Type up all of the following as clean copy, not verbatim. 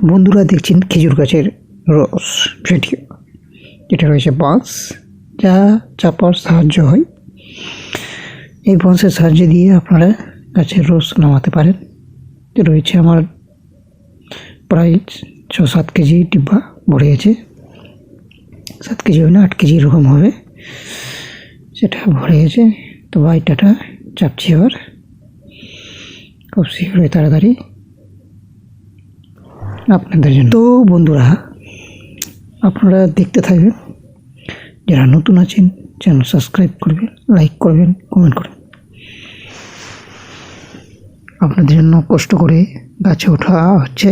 বন্ধুরা দেখছেন খেজুর গাছের রস ভিডিও, যেটা রয়েছে বাঁশ, যা চাপার সাহায্য হয়। এই বাঁশের সাহায্য দিয়ে আপনারা গাছের রস নামাতে পারেন। রয়েছে আমার প্রায় 6-7 কেজি ডিব্বা ভরে গেছে, 7 কেজি হয় না 8 কেজি এরকম হবে, সেটা ভরে গেছে। তো বাইটাটা চাপছি এবার খুব শীঘ্রই, তাড়াতাড়ি আপনাদের জন্য। তো বন্ধুরা, আপনারা দেখতে থাকবেন। যারা নতুন আছেন চ্যানেল সাবস্ক্রাইব করবেন, লাইক করবেন, কমেন্ট করবেন। আপনাদের জন্য কষ্ট করে গাছে ওঠা হচ্ছে।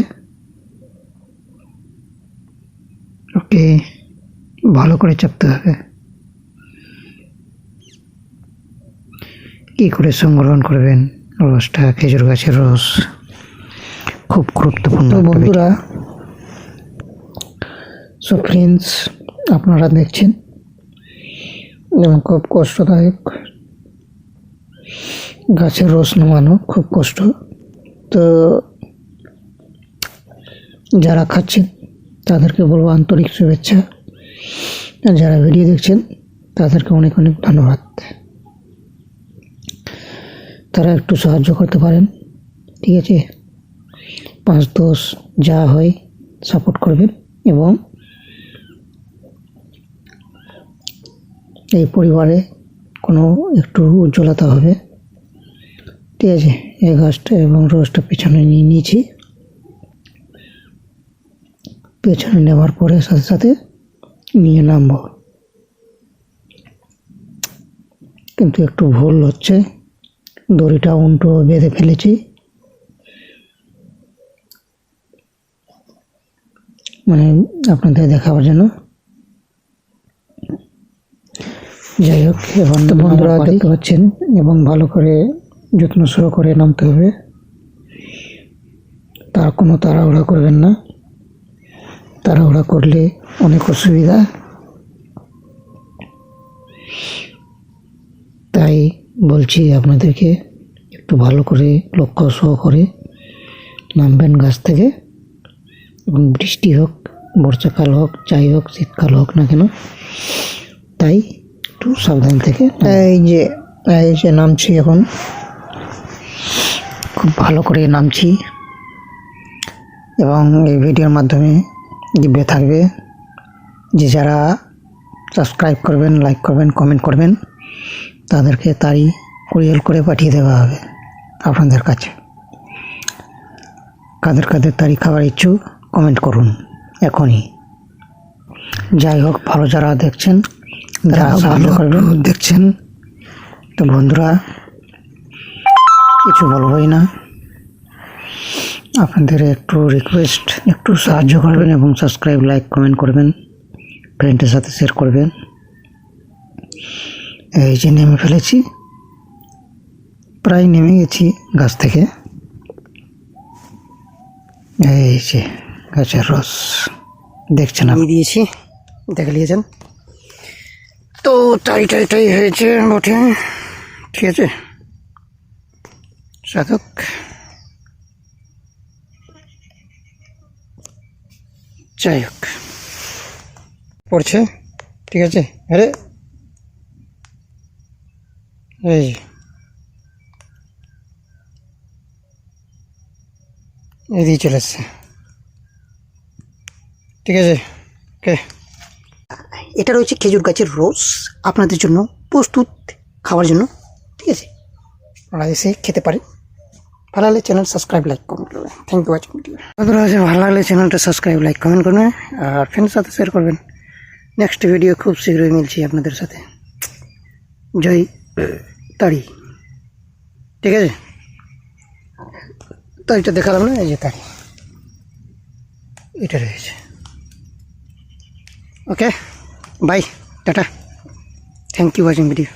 ওকে, ভালো করে চাপতে হবে। কী করে সংগ্রহণ করবেন রসটা, খেজুর গাছের রস খুব গুরুত্বপূর্ণ। বন্ধুরা, সো ফ্রেন্ডস, আপনারা দেখছেন এবং খুব কষ্টদায়ক গাছের রস নামানো, খুব কষ্ট। তো যারা খাচ্ছেন তাদেরকে বলবো আন্তরিক শুভেচ্ছা, আর যারা ভিডিও দেখছেন তাদেরকে অনেক অনেক ধন্যবাদ। তারা একটু সাহায্য করতে পারেন, ঠিক আছে? 5-10 যা হয় সাপোর্ট করবেন এবং এই পরিবারে কোনো একটু উজ্জ্বলতা হবে, ঠিক আছে? এই গাছটা এবং রসটা পেছনে নিয়ে নিয়েছি। পেছনে নেওয়ার পরে সাথে সাথে নিয়ে নামবো, কিন্তু একটু ভুল হচ্ছে, দড়িটা উল্টো বেঁধে ফেলেছি, মানে আপনাদের দেখাবার জন্য। যাই হোক, এখন তো বন্ধুরা দেখতে পাচ্ছেন এবং ভালো করে যত্ন সহকারে নামতে হবে। তার কোনো তাড়াহুড়া করবেন না, তাড়াহুড়া করলে অনেক অসুবিধা। তাই বলছি আপনাদেরকে একটু ভালো করে লক্ষ্য সহকারে নামবেন গাছ থেকে। এবং বৃষ্টি হোক, বর্ষাকাল হোক, যাই হোক, শীতকাল হোক না কেন, তাই একটু সাবধান থেকে। এই যে নামছি, এখন খুব ভালো করে নামছি এবং এই ভিডিওর মাধ্যমে দিব্যে থাকবে যে যারা সাবস্ক্রাইব করবেন, লাইক করবেন, কমেন্ট করবেন, তাদেরকে তারই কুরিয়ার করে পাঠিয়ে দেওয়া হবে আপনাদের কাছে। কাদের কাদের তারি খাবার ইচ্ছুক কমেন্ট করুন এখনই। যাই হোক, ভালো যারা দেখছেন, যারা সাহায্য করবেন দেখছেন, তো বন্ধুরা কিছু বলবই না, আপনাদের একটু রিকোয়েস্ট, একটু সাহায্য করবেন এবং সাবস্ক্রাইব, লাইক, কমেন্ট করবেন, ফ্রেন্ডের সাথে শেয়ার করবেন। এই যে নেমে ফেলেছি, প্রায় নেমে গেছি গাছ থেকে। এই যে গাছের রস দেখছেন, আমি দিয়েছি, দেখে নিয়েছেন তো। টাই হয়েছে বটে, ঠিক আছে? সাধক যাই হোক, পড়ছে, ঠিক আছে? আরে এই এদিকে চলে এসছে, ঠিক আছে? ওকে, এটা রয়েছে খেজুর গাছের রস আপনাদের জন্য প্রস্তুত খাওয়ার জন্য, ঠিক আছে? আপনারা এসে খেতে পারেন। ভালো লাগলে চ্যানেল সাবস্ক্রাইব, লাইক, কমেন্ট করবেন। Thank you watching video. আপনারা ভালো লাগলে চ্যানেলটা সাবস্ক্রাইব, লাইক, কমেন্ট করবেন আর ফ্রেন্ডের সাথে শেয়ার করবেন। নেক্সট ভিডিও খুব শীঘ্রই মিলছি আপনাদের সাথে। জয় তাড়ি, ঠিক আছে? তাড়িটা দেখালাম না, এই যে তাড়ি, এটা রয়েছে। Okay, bye, tata, thank you watching video.